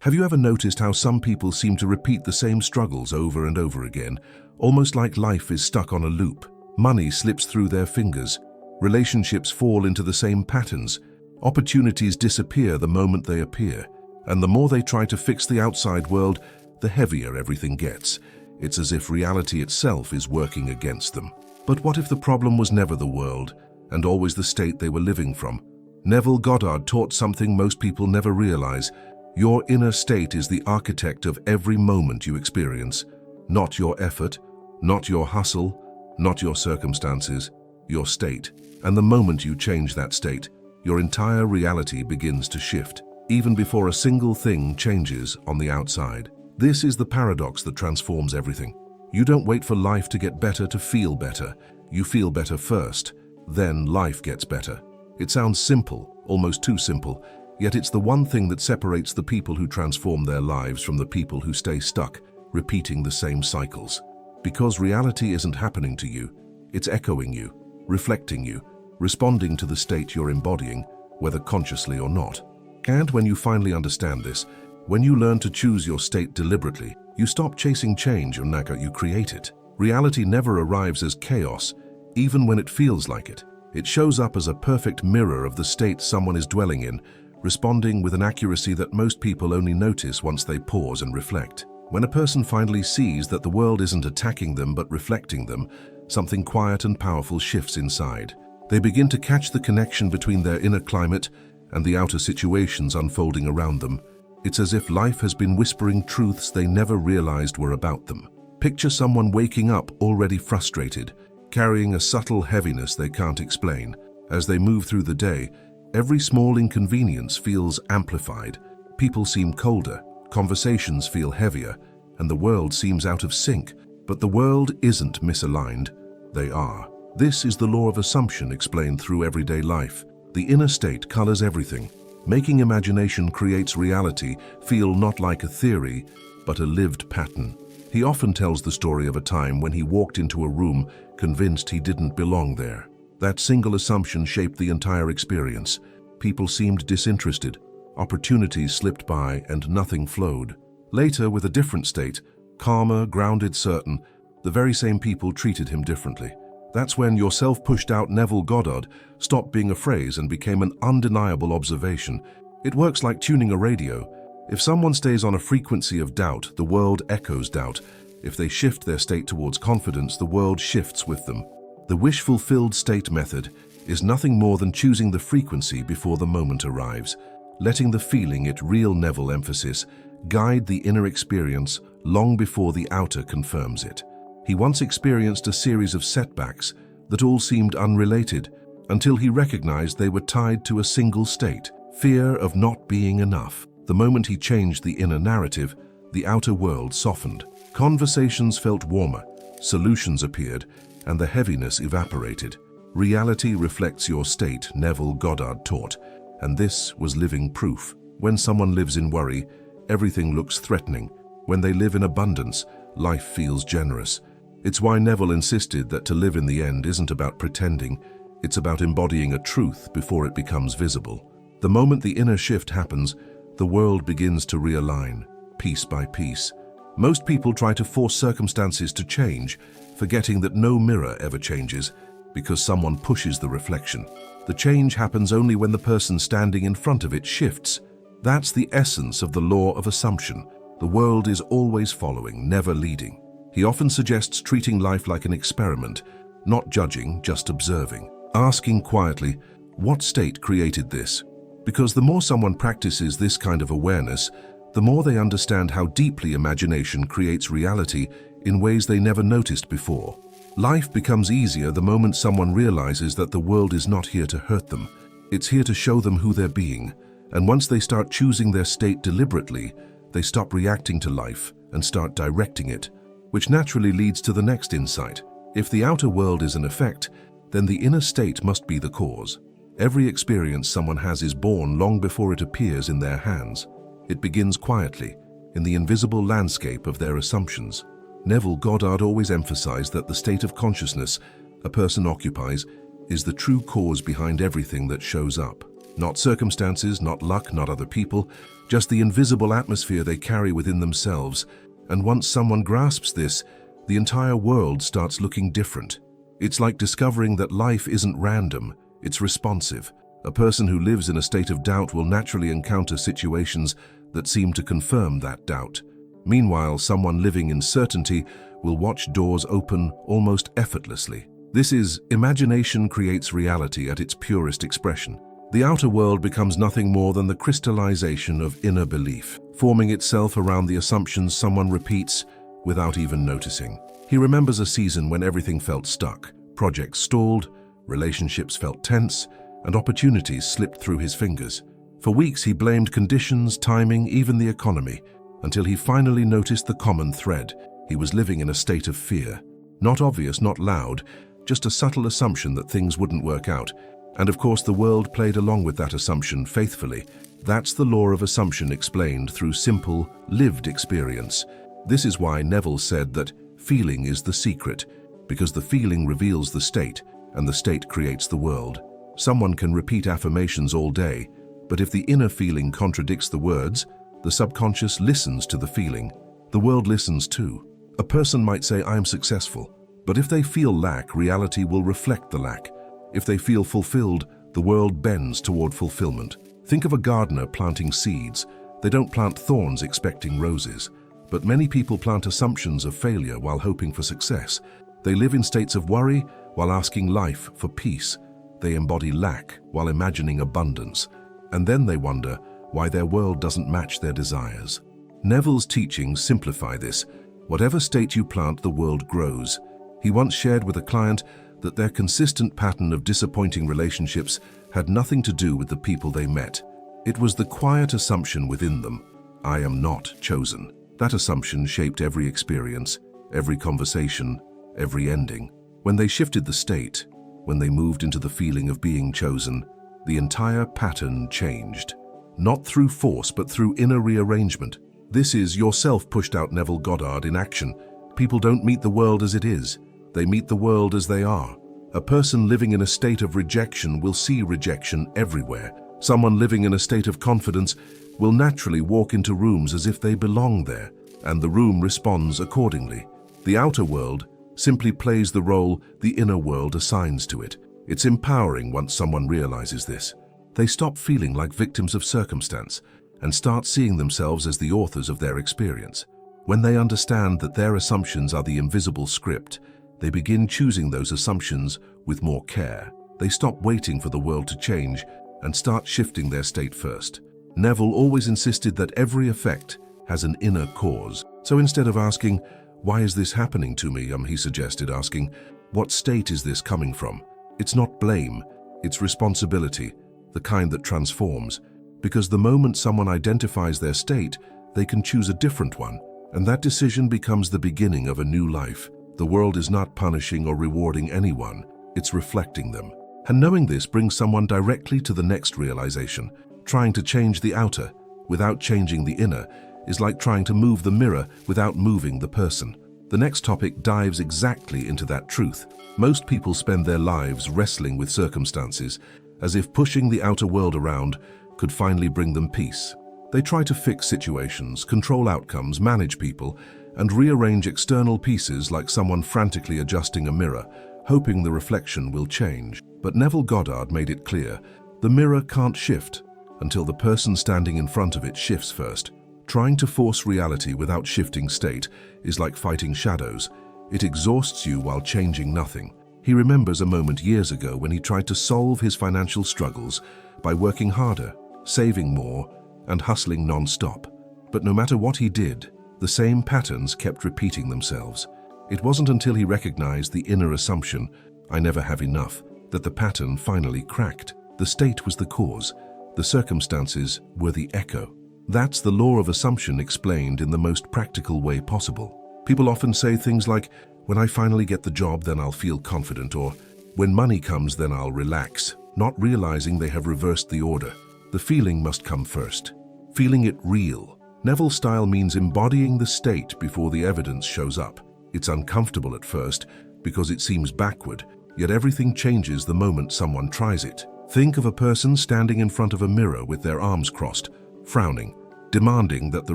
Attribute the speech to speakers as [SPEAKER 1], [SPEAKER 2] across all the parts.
[SPEAKER 1] Have you ever noticed how some people seem to repeat the same struggles over and over again, almost like life is stuck on a loop? Money slips through their fingers, relationships fall into the same patterns, opportunities disappear the moment they appear, and the more they try to fix the outside world, the heavier everything gets. It's as if reality itself is working against them. But what if the problem was never the world, and always the state they were living from? Neville Goddard taught something most people never realize. Your inner state is the architect of every moment you experience. Not your effort, not your hustle, not your circumstances, your state. And the moment you change that state, your entire reality begins to shift, even before a single thing changes on the outside. This is the paradox that transforms everything. You don't wait for life to get better to feel better. You feel better first, then life gets better. It sounds simple, almost too simple, yet it's the one thing that separates the people who transform their lives from the people who stay stuck, repeating the same cycles. Because reality isn't happening to you, it's echoing you, reflecting you, responding to the state you're embodying, whether consciously or not. And when you finally understand this, when you learn to choose your state deliberately, you stop chasing change or you create it. Reality never arrives as chaos, even when it feels like it. It shows up as a perfect mirror of the state someone is dwelling in, responding with an accuracy that most people only notice once they pause and reflect. When a person finally sees that the world isn't attacking them but reflecting them, something quiet and powerful shifts inside. They begin to catch the connection between their inner climate and the outer situations unfolding around them. It's as if life has been whispering truths they never realized were about them. Picture someone waking up already frustrated, carrying a subtle heaviness they can't explain. As they move through the day, every small inconvenience feels amplified. People seem colder, conversations feel heavier, and the world seems out of sync. But the world isn't misaligned, they are. This is the law of assumption explained through everyday life. The inner state colors everything. Making imagination creates reality feel not like a theory, but a lived pattern. He often tells the story of a time when he walked into a room convinced he didn't belong there. That single assumption shaped the entire experience. People seemed disinterested, opportunities slipped by, and nothing flowed. Later, with a different state, calmer, grounded, certain, the very same people treated him differently. That's when your self-pushed-out Neville Goddard stopped being a phrase and became an undeniable observation. It works like tuning a radio. If someone stays on a frequency of doubt, the world echoes doubt. If they shift their state towards confidence, the world shifts with them. The wish-fulfilled state method is nothing more than choosing the frequency before the moment arrives, letting the feeling, its real Neville emphasis, guide the inner experience long before the outer confirms it. He once experienced a series of setbacks that all seemed unrelated until he recognized they were tied to a single state, fear of not being enough. The moment he changed the inner narrative, the outer world softened. Conversations felt warmer, solutions appeared, and the heaviness evaporated. Reality reflects your state, Neville Goddard taught, and this was living proof. When someone lives in worry, everything looks threatening. When they live in abundance, life feels generous. It's why Neville insisted that to live in the end isn't about pretending, it's about embodying a truth before it becomes visible. The moment the inner shift happens, the world begins to realign, piece by piece. Most people try to force circumstances to change, forgetting that no mirror ever changes, because someone pushes the reflection. The change happens only when the person standing in front of it shifts. That's the essence of the law of assumption. The world is always following, never leading. He often suggests treating life like an experiment, not judging, just observing. Asking quietly, what state created this? Because the more someone practices this kind of awareness, the more they understand how deeply imagination creates reality in ways they never noticed before. Life becomes easier the moment someone realizes that the world is not here to hurt them. It's here to show them who they're being. And once they start choosing their state deliberately, they stop reacting to life and start directing it, which naturally leads to the next insight. If the outer world is an effect, then the inner state must be the cause. Every experience someone has is born long before it appears in their hands. It begins quietly, in the invisible landscape of their assumptions. Neville Goddard always emphasized that the state of consciousness a person occupies is the true cause behind everything that shows up. Not circumstances, not luck, not other people, just the invisible atmosphere they carry within themselves. And once someone grasps this, the entire world starts looking different. It's like discovering that life isn't random, it's responsive. A person who lives in a state of doubt will naturally encounter situations that seem to confirm that doubt. Meanwhile, someone living in certainty will watch doors open almost effortlessly. This is imagination creates reality at its purest expression. The outer world becomes nothing more than the crystallization of inner belief, forming itself around the assumptions someone repeats without even noticing. He remembers a season when everything felt stuck, projects stalled, relationships felt tense, and opportunities slipped through his fingers. For weeks he blamed conditions, timing, even the economy, until he finally noticed the common thread. He was living in a state of fear. Not obvious, not loud, just a subtle assumption that things wouldn't work out. And of course the world played along with that assumption faithfully. That's the law of assumption explained through simple, lived experience. This is why Neville said that feeling is the secret, because the feeling reveals the state, and the state creates the world. Someone can repeat affirmations all day, but if the inner feeling contradicts the words, the subconscious listens to the feeling. The world listens too. A person might say, "I am successful," but if they feel lack, reality will reflect the lack. If they feel fulfilled, the world bends toward fulfillment. Think of a gardener planting seeds. They don't plant thorns expecting roses. But many people plant assumptions of failure while hoping for success. They live in states of worry while asking life for peace. They embody lack while imagining abundance. And then they wonder why their world doesn't match their desires. Neville's teachings simplify this. Whatever state you plant, the world grows. He once shared with a client that their consistent pattern of disappointing relationships had nothing to do with the people they met. It was the quiet assumption within them, "I am not chosen." That assumption shaped every experience, every conversation, every ending. When they shifted the state, when they moved into the feeling of being chosen, the entire pattern changed. Not through force, but through inner rearrangement. This is yourself pushed out Neville Goddard in action. People don't meet the world as it is. They meet the world as they are. A person living in a state of rejection will see rejection everywhere. Someone living in a state of confidence will naturally walk into rooms as if they belong there, and the room responds accordingly. The outer world simply plays the role the inner world assigns to it. It's empowering once someone realizes this. They stop feeling like victims of circumstance and start seeing themselves as the authors of their experience. When they understand that their assumptions are the invisible script, they begin choosing those assumptions with more care. They stop waiting for the world to change and start shifting their state first. Neville always insisted that every effect has an inner cause. So instead of asking, "Why is this happening to me?" he suggested asking, "What state is this coming from?" It's not blame, it's responsibility, the kind that transforms. Because the moment someone identifies their state, they can choose a different one, and that decision becomes the beginning of a new life. The world is not punishing or rewarding anyone, it's reflecting them. And knowing this brings someone directly to the next realization. Trying to change the outer without changing the inner is like trying to move the mirror without moving the person. The next topic dives exactly into that truth. Most people spend their lives wrestling with circumstances, as if pushing the outer world around could finally bring them peace. They try to fix situations, control outcomes, manage people, and rearrange external pieces like someone frantically adjusting a mirror, hoping the reflection will change. But Neville Goddard made it clear, the mirror can't shift until the person standing in front of it shifts first. Trying to force reality without shifting state is like fighting shadows. It exhausts you while changing nothing. He remembers a moment years ago when he tried to solve his financial struggles by working harder, saving more, and hustling non-stop. But no matter what he did, the same patterns kept repeating themselves. It wasn't until he recognized the inner assumption, "I never have enough," that the pattern finally cracked. The state was the cause. The circumstances were the echo. That's the law of assumption explained in the most practical way possible. People often say things like, "When I finally get the job, then I'll feel confident," or "When money comes, then I'll relax," not realizing they have reversed the order. The feeling must come first. Feeling it real. Neville style means embodying the state before the evidence shows up. It's uncomfortable at first because it seems backward, yet everything changes the moment someone tries it. Think of a person standing in front of a mirror with their arms crossed, frowning. demanding that the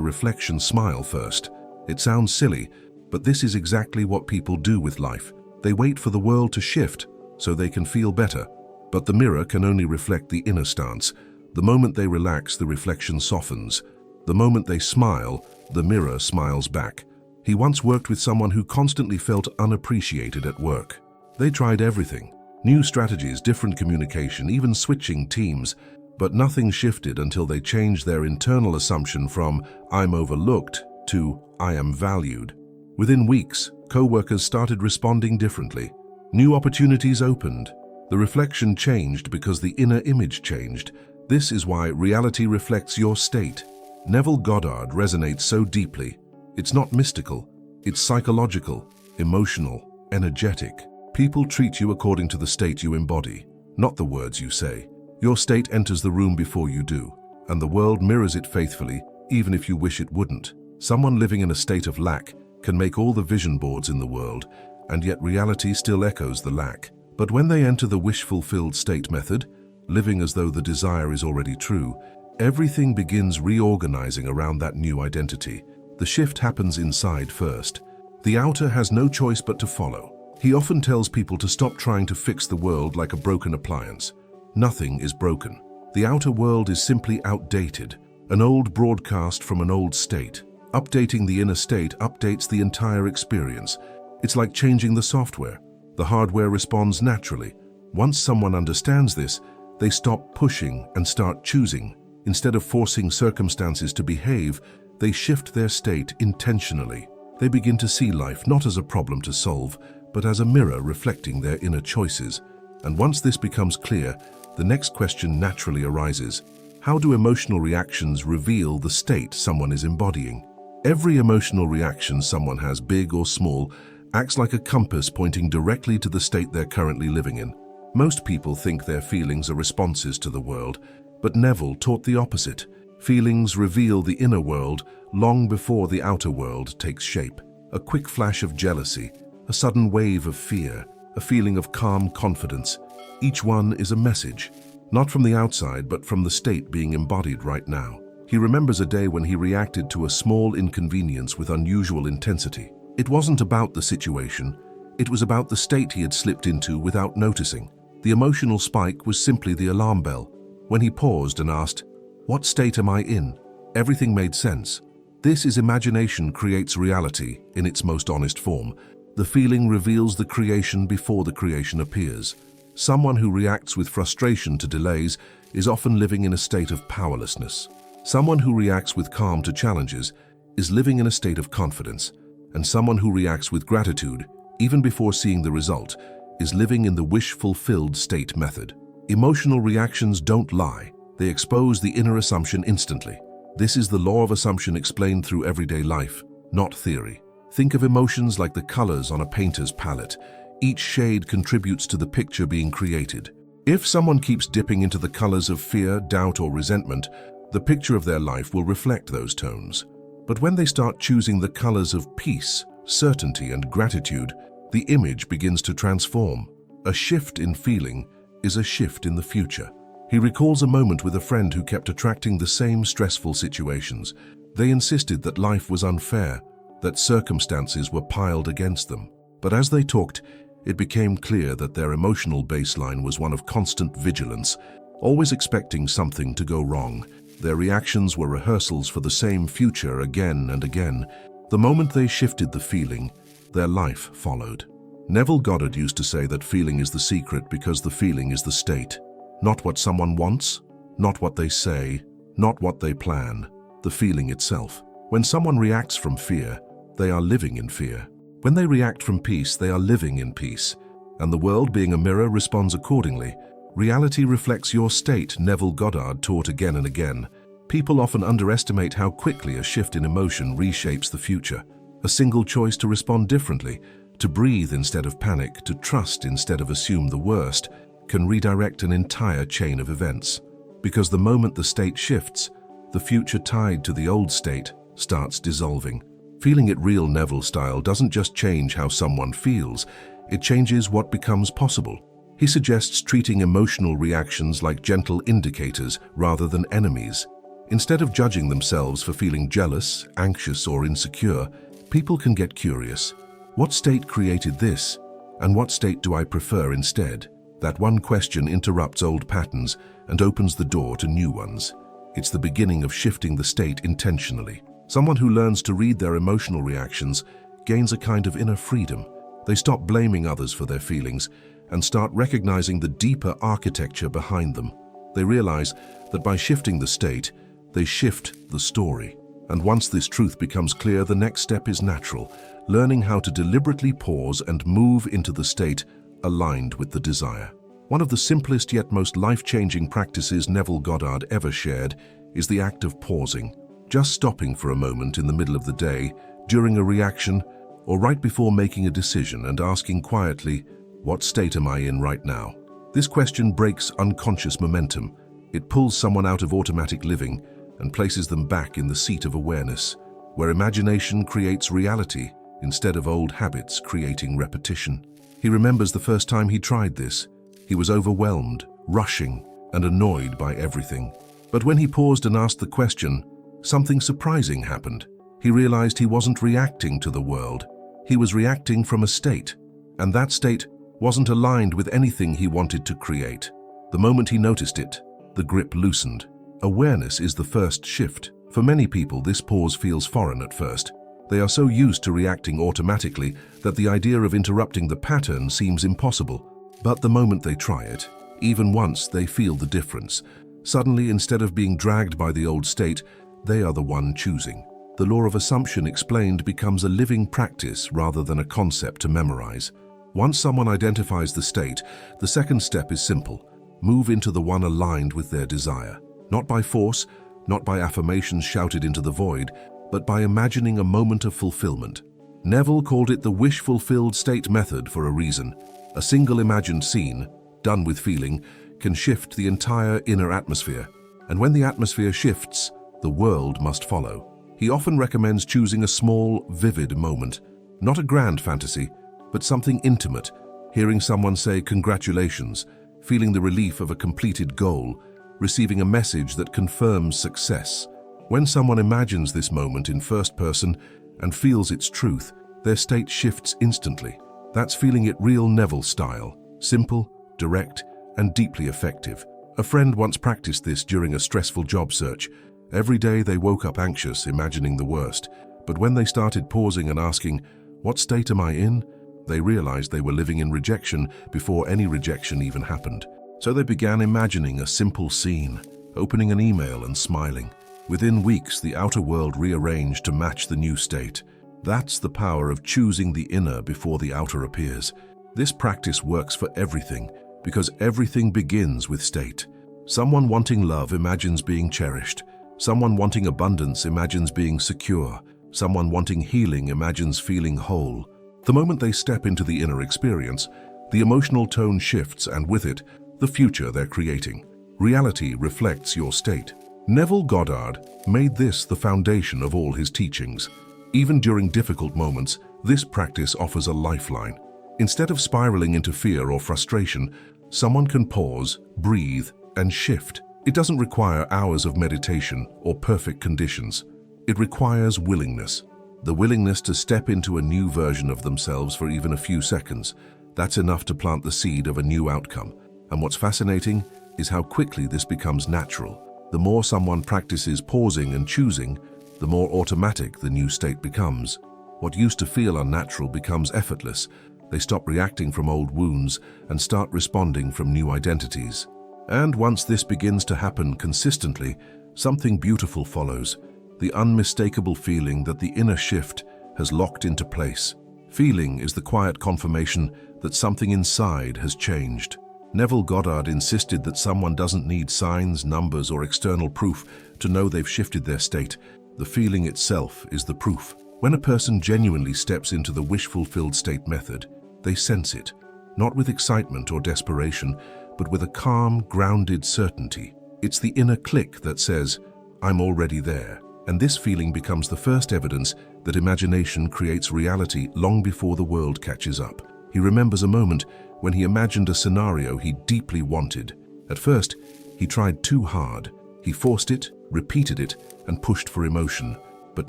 [SPEAKER 1] reflection smile first. It sounds silly, but this is exactly what people do with life. They wait for the world to shift so they can feel better. But the mirror can only reflect the inner stance. The moment they relax, the reflection softens. The moment they smile, the mirror smiles back. He once worked with someone who constantly felt unappreciated at work. They tried everything, new strategies, different communication, even switching teams, but nothing shifted until they changed their internal assumption from "I'm overlooked" to "I am valued." Within weeks, co-workers started responding differently. New opportunities opened. The reflection changed because the inner image changed. This is why reality reflects your state. Neville Goddard resonates so deeply. It's not mystical, it's psychological, emotional, energetic. People treat you according to the state you embody, not the words you say. Your state enters the room before you do, and the world mirrors it faithfully, even if you wish it wouldn't. Someone living in a state of lack can make all the vision boards in the world, and yet reality still echoes the lack. But when they enter the wish-fulfilled state method, living as though the desire is already true, everything begins reorganizing around that new identity. The shift happens inside first. The outer has no choice but to follow. He often tells people to stop trying to fix the world like a broken appliance. Nothing is broken. The outer world is simply outdated, an old broadcast from an old state. Updating the inner state updates the entire experience. It's like changing the software. The hardware responds naturally. Once someone understands this, they stop pushing and start choosing. Instead of forcing circumstances to behave, they shift their state intentionally. They begin to see life not as a problem to solve, but as a mirror reflecting their inner choices. And once this becomes clear, the next question naturally arises. How do emotional reactions reveal the state someone is embodying? Every emotional reaction someone has, big or small, acts like a compass pointing directly to the state they're currently living in. Most people think their feelings are responses to the world, but Neville taught the opposite. Feelings reveal the inner world long before the outer world takes shape. A quick flash of jealousy, a sudden wave of fear, a feeling of calm confidence. Each one is a message, not from the outside, but from the state being embodied right now. He remembers a day when he reacted to a small inconvenience with unusual intensity. It wasn't about the situation, it was about the state he had slipped into without noticing. The emotional spike was simply the alarm bell. When he paused and asked, "What state am I in?" everything made sense. This is imagination creates reality in its most honest form. The feeling reveals the creation before the creation appears. Someone who reacts with frustration to delays is often living in a state of powerlessness. Someone who reacts with calm to challenges is living in a state of confidence. And someone who reacts with gratitude, even before seeing the result, is living in the wish-fulfilled state method. Emotional reactions don't lie. They expose the inner assumption instantly. This is the law of assumption explained through everyday life, not theory. Think of emotions like the colors on a painter's palette. Each shade contributes to the picture being created. If someone keeps dipping into the colors of fear, doubt, or resentment, the picture of their life will reflect those tones. But when they start choosing the colors of peace, certainty, and gratitude, the image begins to transform. A shift in feeling is a shift in the future. He recalls a moment with a friend who kept attracting the same stressful situations. They insisted that life was unfair, that circumstances were piled against them. But as they talked, it became clear that their emotional baseline was one of constant vigilance, always expecting something to go wrong. Their reactions were rehearsals for the same future again and again. The moment they shifted the feeling, their life followed. Neville Goddard used to say that feeling is the secret because the feeling is the state. Not what someone wants, not what they say, not what they plan, the feeling itself. When someone reacts from fear, they are living in fear. When they react from peace, they are living in peace. And the world, being a mirror, responds accordingly. Reality reflects your state, Neville Goddard taught again and again. People often underestimate how quickly a shift in emotion reshapes the future. A single choice to respond differently, to breathe instead of panic, to trust instead of assume the worst, can redirect an entire chain of events. Because the moment the state shifts, the future tied to the old state starts dissolving. Feeling it real Neville style doesn't just change how someone feels, it changes what becomes possible. He suggests treating emotional reactions like gentle indicators rather than enemies. Instead of judging themselves for feeling jealous, anxious, or insecure, people can get curious. What state created this? And what state do I prefer instead? That one question interrupts old patterns and opens the door to new ones. It's the beginning of shifting the state intentionally. Someone who learns to read their emotional reactions gains a kind of inner freedom. They stop blaming others for their feelings and start recognizing the deeper architecture behind them. They realize that by shifting the state, they shift the story. And once this truth becomes clear, the next step is natural, learning how to deliberately pause and move into the state aligned with the desire. One of the simplest yet most life-changing practices Neville Goddard ever shared is the act of pausing, just stopping for a moment in the middle of the day, during a reaction, or right before making a decision and asking quietly, "What state am I in right now?" This question breaks unconscious momentum. It pulls someone out of automatic living and places them back in the seat of awareness, where imagination creates reality instead of old habits creating repetition. He remembers the first time he tried this. He was overwhelmed, rushing, and annoyed by everything. But when he paused and asked the question, something surprising happened. He realized he wasn't reacting to the world. He was reacting from a state, and that state wasn't aligned with anything he wanted to create. The moment he noticed it, the grip loosened. Awareness is the first shift. For many people, this pause feels foreign at first. They are so used to reacting automatically that the idea of interrupting the pattern seems impossible. But the moment they try it, even once, they feel the difference. Suddenly, instead of being dragged by the old state, they are the one choosing. The law of assumption explained becomes a living practice rather than a concept to memorize. Once someone identifies the state, the second step is simple. Move into the one aligned with their desire. Not by force, not by affirmations shouted into the void, but by imagining a moment of fulfillment. Neville called it the wish-fulfilled state method for a reason. A single imagined scene, done with feeling, can shift the entire inner atmosphere. And when the atmosphere shifts, the world must follow. He often recommends choosing a small, vivid moment, not a grand fantasy, but something intimate, hearing someone say congratulations, feeling the relief of a completed goal, receiving a message that confirms success. When someone imagines this moment in first person and feels its truth, their state shifts instantly. That's feeling it real Neville style, simple, direct, and deeply effective. A friend once practiced this during a stressful job search. Every day they woke up anxious, imagining the worst. But when they started pausing and asking, "What state am I in?" they realized they were living in rejection before any rejection even happened. So they began imagining a simple scene, opening an email and smiling. Within weeks, the outer world rearranged to match the new state. That's the power of choosing the inner before the outer appears. This practice works for everything, because everything begins with state. Someone wanting love imagines being cherished. Someone wanting abundance imagines being secure. Someone wanting healing imagines feeling whole. The moment they step into the inner experience, the emotional tone shifts, and with it, the future they're creating. Reality reflects your state. Neville Goddard made this the foundation of all his teachings. Even during difficult moments, this practice offers a lifeline. Instead of spiraling into fear or frustration, someone can pause, breathe, and shift. It doesn't require hours of meditation or perfect conditions. It requires willingness. The willingness to step into a new version of themselves for even a few seconds. That's enough to plant the seed of a new outcome. And what's fascinating is how quickly this becomes natural. The more someone practices pausing and choosing, the more automatic the new state becomes. What used to feel unnatural becomes effortless. They stop reacting from old wounds and start responding from new identities. And once this begins to happen consistently, something beautiful follows. The unmistakable feeling that the inner shift has locked into place. Feeling is the quiet confirmation that something inside has changed. Neville Goddard insisted that someone doesn't need signs, numbers, or external proof to know they've shifted their state. The feeling itself is the proof. When a person genuinely steps into the wish-fulfilled state method, they sense it, not with excitement or desperation, but with a calm, grounded certainty. It's the inner click that says, "I'm already there." And this feeling becomes the first evidence that imagination creates reality long before the world catches up. He remembers a moment when he imagined a scenario he deeply wanted. At first, he tried too hard. He forced it, repeated it, and pushed for emotion, but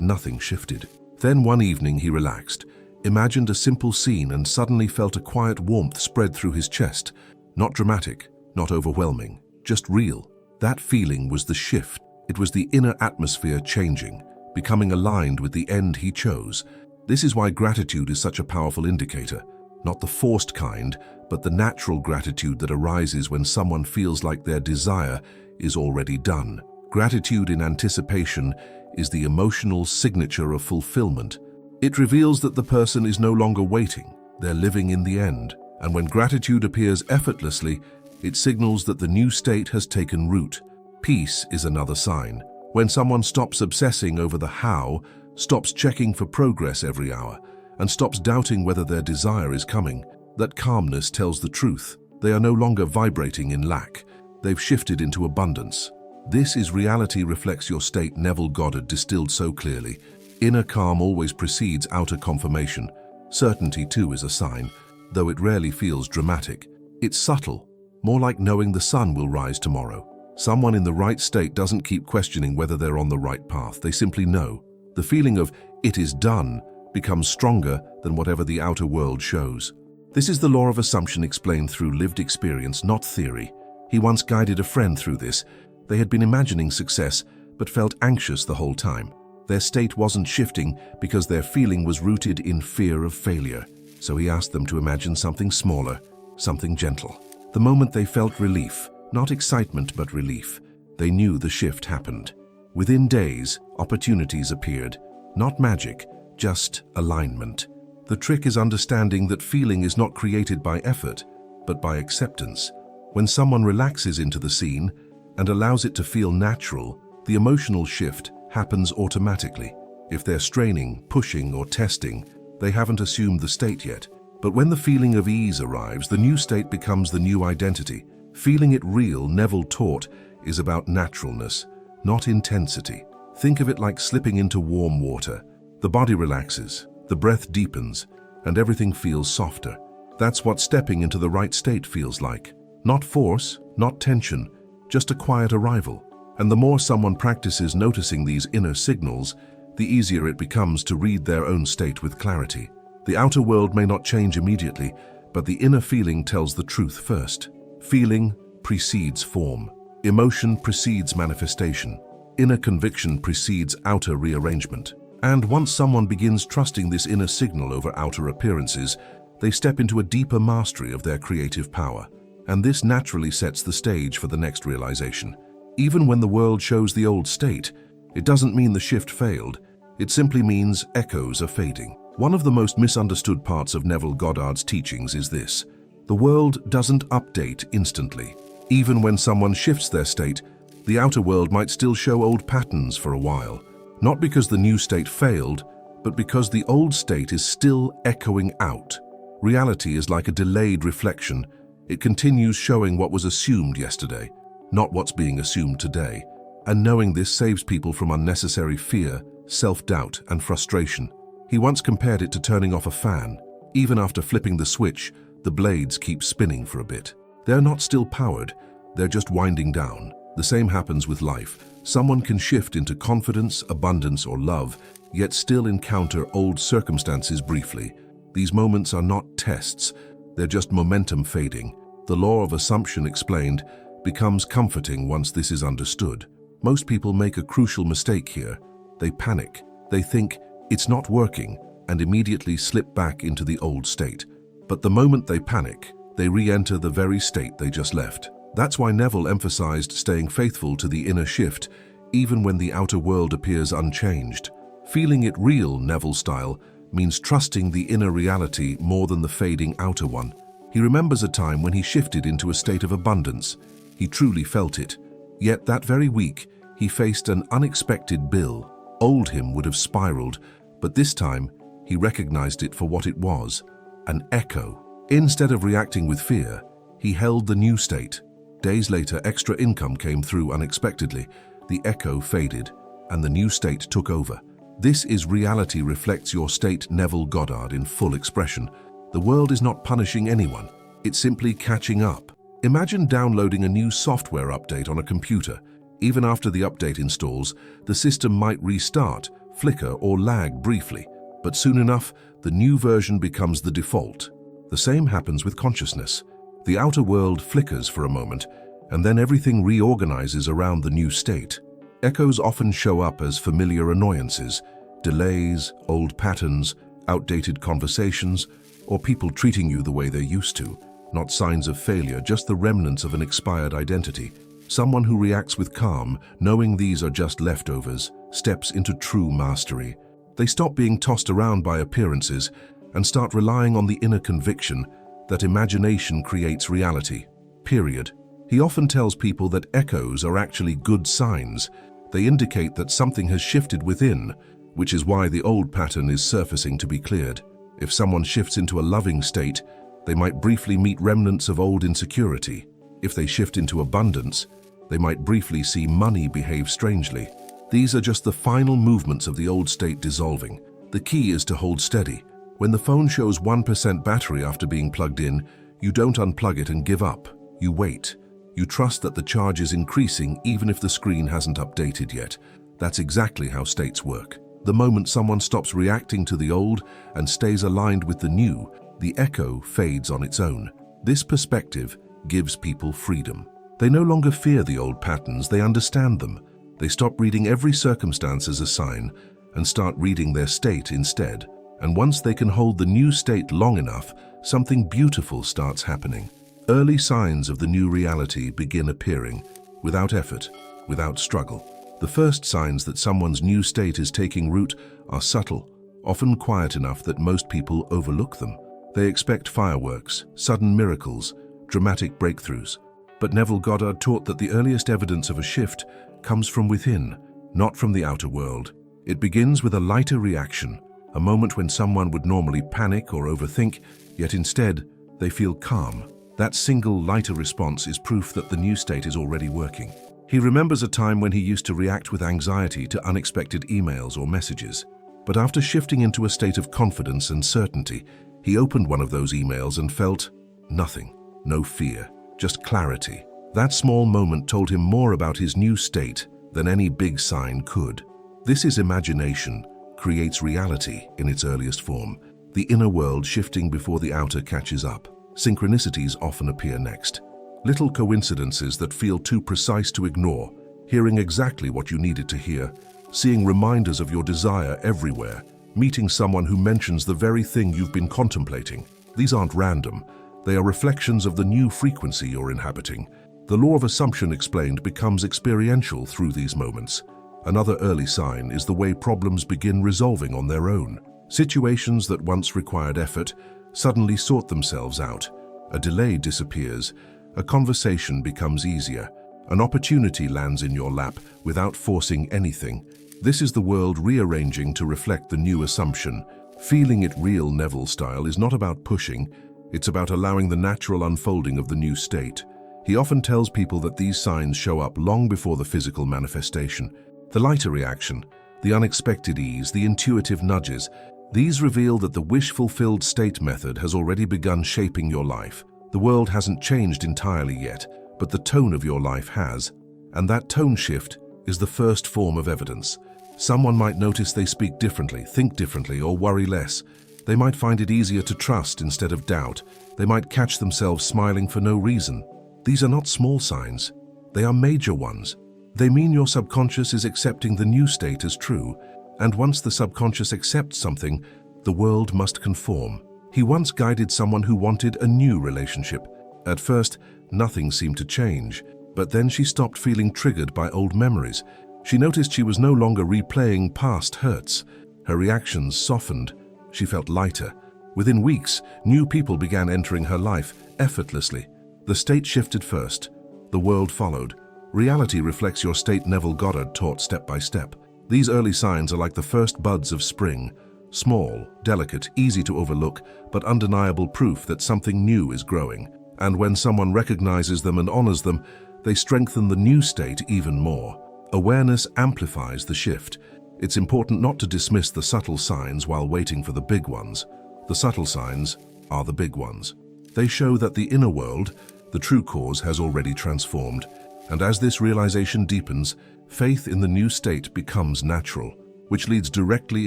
[SPEAKER 1] nothing shifted. Then one evening he relaxed, imagined a simple scene, and suddenly felt a quiet warmth spread through his chest. Not dramatic, not overwhelming, just real. That feeling was the shift. It was the inner atmosphere changing, becoming aligned with the end he chose. This is why gratitude is such a powerful indicator. Not the forced kind, but the natural gratitude that arises when someone feels like their desire is already done. Gratitude in anticipation is the emotional signature of fulfillment. It reveals that the person is no longer waiting, they're living in the end. And when gratitude appears effortlessly, it signals that the new state has taken root. Peace is another sign. When someone stops obsessing over the how, stops checking for progress every hour, and stops doubting whether their desire is coming, that calmness tells the truth. They are no longer vibrating in lack. They've shifted into abundance. This is reality reflects your state, Neville Goddard distilled so clearly. Inner calm always precedes outer confirmation. Certainty too is a sign, though it rarely feels dramatic. It's subtle, more like knowing the sun will rise tomorrow. Someone in the right state doesn't keep questioning whether they're on the right path. They simply know. The feeling of "it is done" becomes stronger than whatever the outer world shows. This is the law of assumption explained through lived experience, not theory. He once guided a friend through this. They had been imagining success, but felt anxious the whole time. Their state wasn't shifting because their feeling was rooted in fear of failure. So he asked them to imagine something smaller, something gentle. The moment they felt relief, not excitement but relief, they knew the shift happened. Within days, opportunities appeared. Not magic, just alignment. The trick is understanding that feeling is not created by effort, but by acceptance. When someone relaxes into the scene and allows it to feel natural, the emotional shift happens automatically. If they're straining, pushing, or testing, they haven't assumed the state yet. But when the feeling of ease arrives, the new state becomes the new identity. Feeling it real, Neville taught, is about naturalness, not intensity. Think of it like slipping into warm water. The body relaxes, the breath deepens, and everything feels softer. That's what stepping into the right state feels like. Not force, not tension, just a quiet arrival. And the more someone practices noticing these inner signals, the easier it becomes to read their own state with clarity. The outer world may not change immediately, but the inner feeling tells the truth first. Feeling precedes form. Emotion precedes manifestation. Inner conviction precedes outer rearrangement. And once someone begins trusting this inner signal over outer appearances, they step into a deeper mastery of their creative power. And this naturally sets the stage for the next realization. Even when the world shows the old state, it doesn't mean the shift failed. It simply means echoes are fading. One of the most misunderstood parts of Neville Goddard's teachings is this: the world doesn't update instantly. Even when someone shifts their state, the outer world might still show old patterns for a while. Not because the new state failed, but because the old state is still echoing out. Reality is like a delayed reflection. It continues showing what was assumed yesterday, not what's being assumed today. And knowing this saves people from unnecessary fear, self-doubt, and frustration. He once compared it to turning off a fan. Even after flipping the switch, the blades keep spinning for a bit. They're not still powered, they're just winding down. The same happens with life. Someone can shift into confidence, abundance, or love, yet still encounter old circumstances briefly. These moments are not tests, they're just momentum fading. The law of assumption explained becomes comforting once this is understood. Most people make a crucial mistake here. They panic. They think it's not working and immediately slip back into the old state. But the moment they panic, they re-enter the very state they just left. That's why Neville emphasized staying faithful to the inner shift, even when the outer world appears unchanged. Feeling it real, Neville style, means trusting the inner reality more than the fading outer one. He remembers a time when he shifted into a state of abundance. He truly felt it. Yet that very week, he faced an unexpected bill. Old him would have spiraled, but this time, he recognized it for what it was, an echo. Instead of reacting with fear, he held the new state. Days later, extra income came through unexpectedly. The echo faded, and the new state took over. This is reality reflects your state, Neville Goddard, in full expression. The world is not punishing anyone. It's simply catching up. Imagine downloading a new software update on a computer. Even after the update installs, the system might restart, flicker, or lag briefly, but soon enough, the new version becomes the default. The same happens with consciousness. The outer world flickers for a moment, and then everything reorganizes around the new state. Echoes often show up as familiar annoyances, delays, old patterns, outdated conversations, or people treating you the way they're used to. Not signs of failure, just the remnants of an expired identity. Someone who reacts with calm, knowing these are just leftovers, steps into true mastery. They stop being tossed around by appearances and start relying on the inner conviction that imagination creates reality. Period. He often tells people that echoes are actually good signs. They indicate that something has shifted within, which is why the old pattern is surfacing to be cleared. If someone shifts into a loving state, they might briefly meet remnants of old insecurity. If they shift into abundance, they might briefly see money behave strangely. These are just the final movements of the old state dissolving. The key is to hold steady. When the phone shows 1% battery after being plugged in, you don't unplug it and give up. You wait. You trust that the charge is increasing even if the screen hasn't updated yet. That's exactly how states work. The moment someone stops reacting to the old and stays aligned with the new, the echo fades on its own. This perspective gives people freedom. They no longer fear the old patterns, they understand them. They stop reading every circumstance as a sign and start reading their state instead. And once they can hold the new state long enough, something beautiful starts happening. Early signs of the new reality begin appearing, without effort, without struggle. The first signs that someone's new state is taking root are subtle, often quiet enough that most people overlook them. They expect fireworks, sudden miracles, dramatic breakthroughs. But Neville Goddard taught that the earliest evidence of a shift comes from within, not from the outer world. It begins with a lighter reaction, a moment when someone would normally panic or overthink, yet instead they feel calm. That single lighter response is proof that the new state is already working. He remembers a time when he used to react with anxiety to unexpected emails or messages. But after shifting into a state of confidence and certainty, he opened one of those emails and felt nothing, no fear, just clarity. That small moment told him more about his new state than any big sign could. This is imagination, creates reality in its earliest form, the inner world shifting before the outer catches up. Synchronicities often appear next. Little coincidences that feel too precise to ignore, hearing exactly what you needed to hear, seeing reminders of your desire everywhere, meeting someone who mentions the very thing you've been contemplating. These aren't random. They are reflections of the new frequency you're inhabiting. The law of assumption explained becomes experiential through these moments. Another early sign is the way problems begin resolving on their own. Situations that once required effort suddenly sort themselves out. A delay disappears. A conversation becomes easier. An opportunity lands in your lap without forcing anything. This is the world rearranging to reflect the new assumption. Feeling it real Neville style is not about pushing, it's about allowing the natural unfolding of the new state. He often tells people that these signs show up long before the physical manifestation. The lighter reaction, the unexpected ease, the intuitive nudges, these reveal that the wish-fulfilled state method has already begun shaping your life. The world hasn't changed entirely yet, but the tone of your life has. And that tone shift is the first form of evidence. Someone might notice they speak differently, think differently, or worry less. They might find it easier to trust instead of doubt. They might catch themselves smiling for no reason. These are not small signs. They are major ones. They mean your subconscious is accepting the new state as true. And once the subconscious accepts something, the world must conform. He once guided someone who wanted a new relationship. At first, nothing seemed to change, but then she stopped feeling triggered by old memories. She noticed she was no longer replaying past hurts. Her reactions softened. She felt lighter. Within weeks, new people began entering her life effortlessly. The state shifted first. The world followed. Reality reflects your state, Neville Goddard taught step by step. These early signs are like the first buds of spring. Small, delicate, easy to overlook, but undeniable proof that something new is growing. And when someone recognizes them and honors them, they strengthen the new state even more. Awareness amplifies the shift. It's important not to dismiss the subtle signs while waiting for the big ones. The subtle signs are the big ones. They show that the inner world, the true cause, has already transformed. And as this realization deepens, faith in the new state becomes natural, which leads directly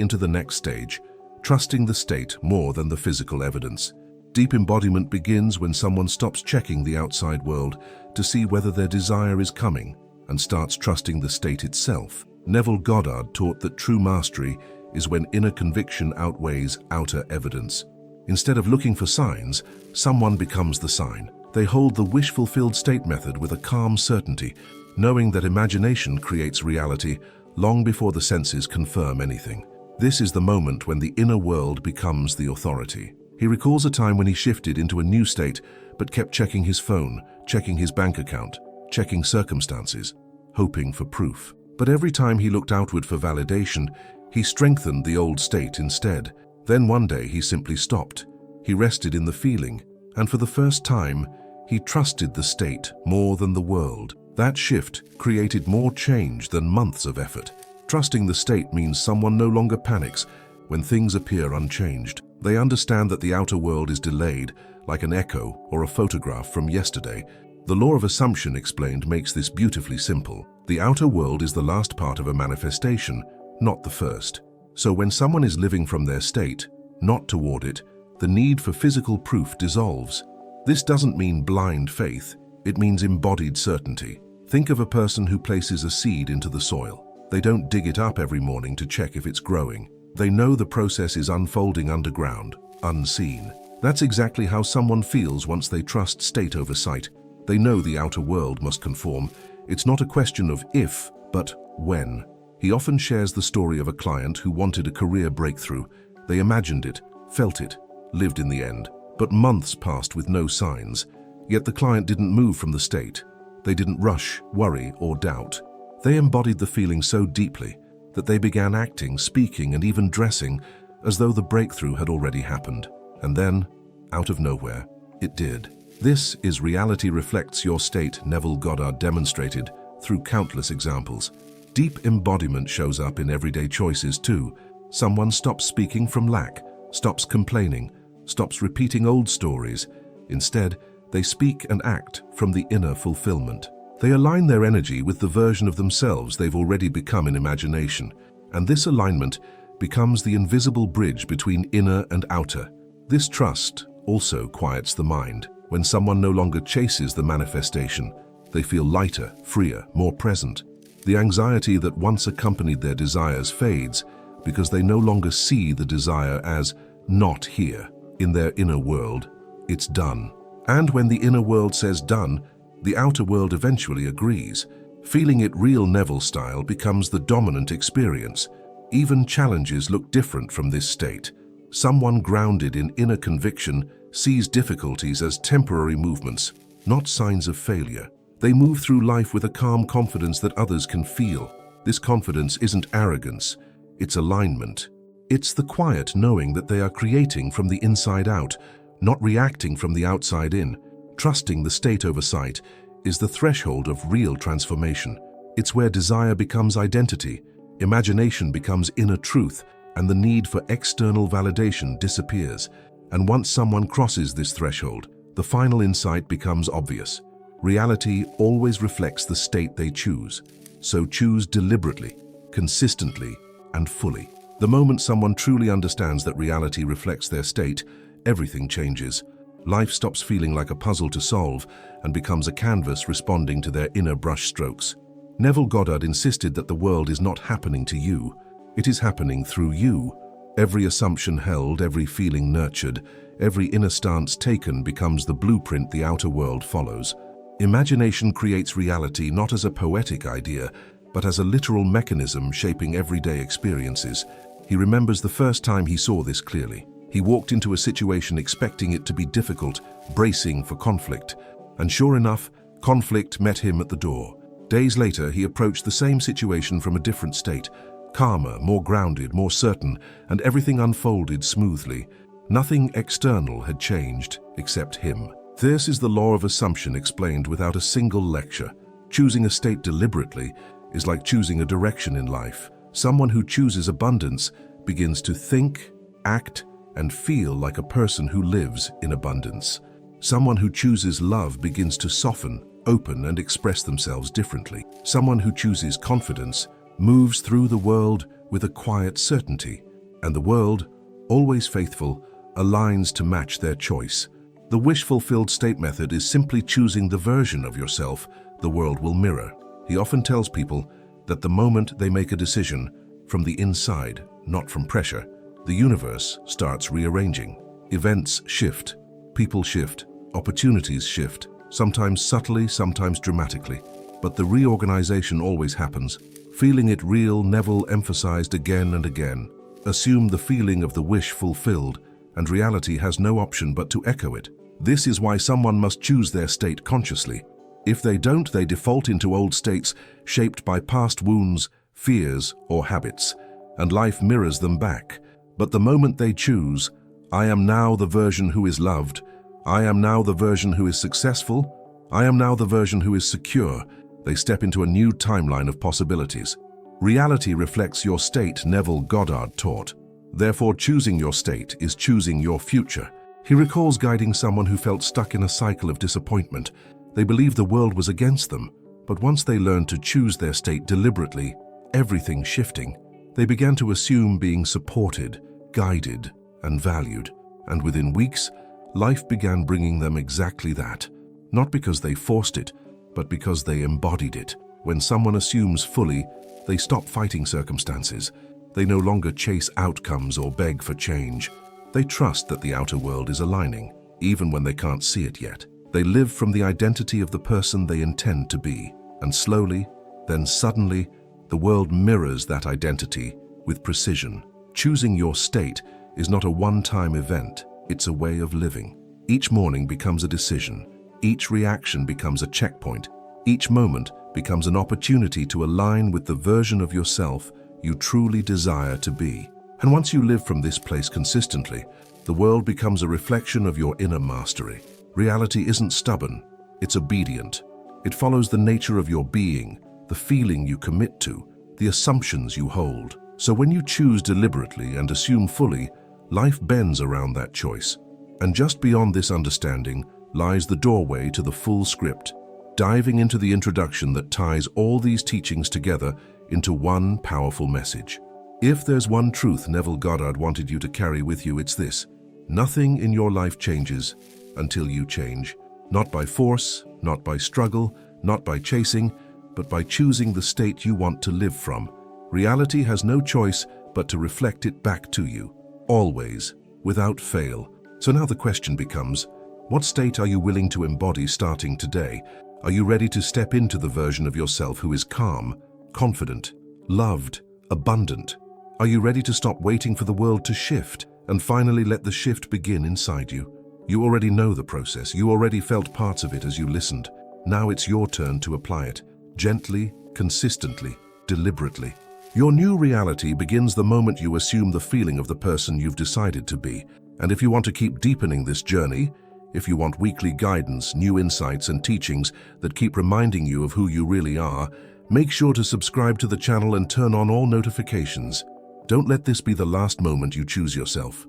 [SPEAKER 1] into the next stage, trusting the state more than the physical evidence. Deep embodiment begins when someone stops checking the outside world to see whether their desire is coming and starts trusting the state itself. Neville Goddard taught that true mastery is when inner conviction outweighs outer evidence. Instead of looking for signs, someone becomes the sign. They hold the wish-fulfilled state method with a calm certainty, knowing that imagination creates reality long before the senses confirm anything. This is the moment when the inner world becomes the authority. He recalls a time when he shifted into a new state but kept checking his phone, checking his bank account, checking circumstances, hoping for proof. But every time he looked outward for validation, he strengthened the old state instead. Then one day he simply stopped. He rested in the feeling, and for the first time, he trusted the state more than the world. That shift created more change than months of effort. Trusting the state means someone no longer panics when things appear unchanged. They understand that the outer world is delayed, like an echo or a photograph from yesterday. The law of assumption explained makes this beautifully simple. The outer world is the last part of a manifestation, not the first. So when someone is living from their state, not toward it, the need for physical proof dissolves. This doesn't mean blind faith, it means embodied certainty. Think of a person who places a seed into the soil. They don't dig it up every morning to check if it's growing. They know the process is unfolding underground, unseen. That's exactly how someone feels once they trust state over sight. They know the outer world must conform. It's not a question of if, but when. He often shares the story of a client who wanted a career breakthrough. They imagined it, felt it, lived in the end. But months passed with no signs. Yet the client didn't move from the state. They didn't rush, worry, or doubt. They embodied the feeling so deeply that they began acting, speaking, and even dressing as though the breakthrough had already happened. And then, out of nowhere, it did. This is reality reflects your state, Neville Goddard demonstrated through countless examples. Deep embodiment shows up in everyday choices too. Someone stops speaking from lack, stops complaining, stops repeating old stories. Instead, they speak and act from the inner fulfillment. They align their energy with the version of themselves they've already become in imagination, and this alignment becomes the invisible bridge between inner and outer. This trust also quiets the mind. When someone no longer chases the manifestation, they feel lighter, freer, more present. The anxiety that once accompanied their desires fades because they no longer see the desire as not here. In their inner world, it's done. And when the inner world says done, the outer world eventually agrees. Feeling it real Neville style becomes the dominant experience. Even challenges look different from this state. Someone grounded in inner conviction sees difficulties as temporary movements, not signs of failure. They move through life with a calm confidence that others can feel. This confidence isn't arrogance, it's alignment. It's the quiet knowing that they are creating from the inside out, not reacting from the outside in. Trusting the state over sight is the threshold of real transformation. It's where desire becomes identity, imagination becomes inner truth, and the need for external validation disappears. And once someone crosses this threshold, the final insight becomes obvious. Reality always reflects the state they choose. So choose deliberately, consistently, and fully. The moment someone truly understands that reality reflects their state, everything changes. Life stops feeling like a puzzle to solve and becomes a canvas responding to their inner brushstrokes. Neville Goddard insisted that the world is not happening to you, it is happening through you. Every assumption held, every feeling nurtured, every inner stance taken becomes the blueprint the outer world follows. Imagination creates reality not as a poetic idea, but as a literal mechanism shaping everyday experiences. He remembers the first time he saw this clearly. He walked into a situation expecting it to be difficult, bracing for conflict. And sure enough, conflict met him at the door. Days later, he approached the same situation from a different state, calmer, more grounded, more certain, and everything unfolded smoothly. Nothing external had changed except him. This is the law of assumption explained without a single lecture. Choosing a state deliberately is like choosing a direction in life. Someone who chooses abundance begins to think, act, and feel like a person who lives in abundance. Someone who chooses love begins to soften, open, and express themselves differently. Someone who chooses confidence moves through the world with a quiet certainty, and the world, always faithful, aligns to match their choice. The wish-fulfilled state method is simply choosing the version of yourself the world will mirror. He often tells people that the moment they make a decision from the inside, not from pressure, the universe starts rearranging. Events shift, people shift, opportunities shift, sometimes subtly, sometimes dramatically. But the reorganization always happens. Feeling it real, Neville emphasized again and again. Assume the feeling of the wish fulfilled, and reality has no option but to echo it. This is why someone must choose their state consciously. If they don't, they default into old states shaped by past wounds, fears, or habits, and life mirrors them back. But the moment they choose, I am now the version who is loved, I am now the version who is successful, I am now the version who is secure, they step into a new timeline of possibilities. Reality reflects your state, Neville Goddard taught. Therefore, choosing your state is choosing your future. He recalls guiding someone who felt stuck in a cycle of disappointment. They believed the world was against them, but once they learned to choose their state deliberately, everything shifting, they began to assume being supported, guided, and valued. And within weeks, life began bringing them exactly that. Not because they forced it, but because they embodied it. When someone assumes fully, they stop fighting circumstances. They no longer chase outcomes or beg for change. They trust that the outer world is aligning, even when they can't see it yet. They live from the identity of the person they intend to be. And slowly, then suddenly, the world mirrors that identity with precision. Choosing your state is not a one-time event, it's a way of living. Each morning becomes a decision. Each reaction becomes a checkpoint. Each moment becomes an opportunity to align with the version of yourself you truly desire to be. And once you live from this place consistently, the world becomes a reflection of your inner mastery. Reality isn't stubborn, it's obedient. It follows the nature of your being, the feeling you commit to, the assumptions you hold. So when you choose deliberately and assume fully, life bends around that choice. And just beyond this understanding lies the doorway to the full script, diving into the introduction that ties all these teachings together into one powerful message. If there's one truth Neville Goddard wanted you to carry with you, it's this: nothing in your life changes until you change. Not by force, not by struggle, not by chasing, but by choosing the state you want to live from. Reality has no choice but to reflect it back to you, always, without fail. So now the question becomes, what state are you willing to embody starting today? Are you ready to step into the version of yourself who is calm, confident, loved, abundant? Are you ready to stop waiting for the world to shift and finally let the shift begin inside you? You already know the process. You already felt parts of it as you listened. Now it's your turn to apply it, gently, consistently, deliberately. Your new reality begins the moment you assume the feeling of the person you've decided to be. And if you want to keep deepening this journey, if you want weekly guidance, new insights, and teachings that keep reminding you of who you really are, make sure to subscribe to the channel and turn on all notifications. Don't let this be the last moment you choose yourself.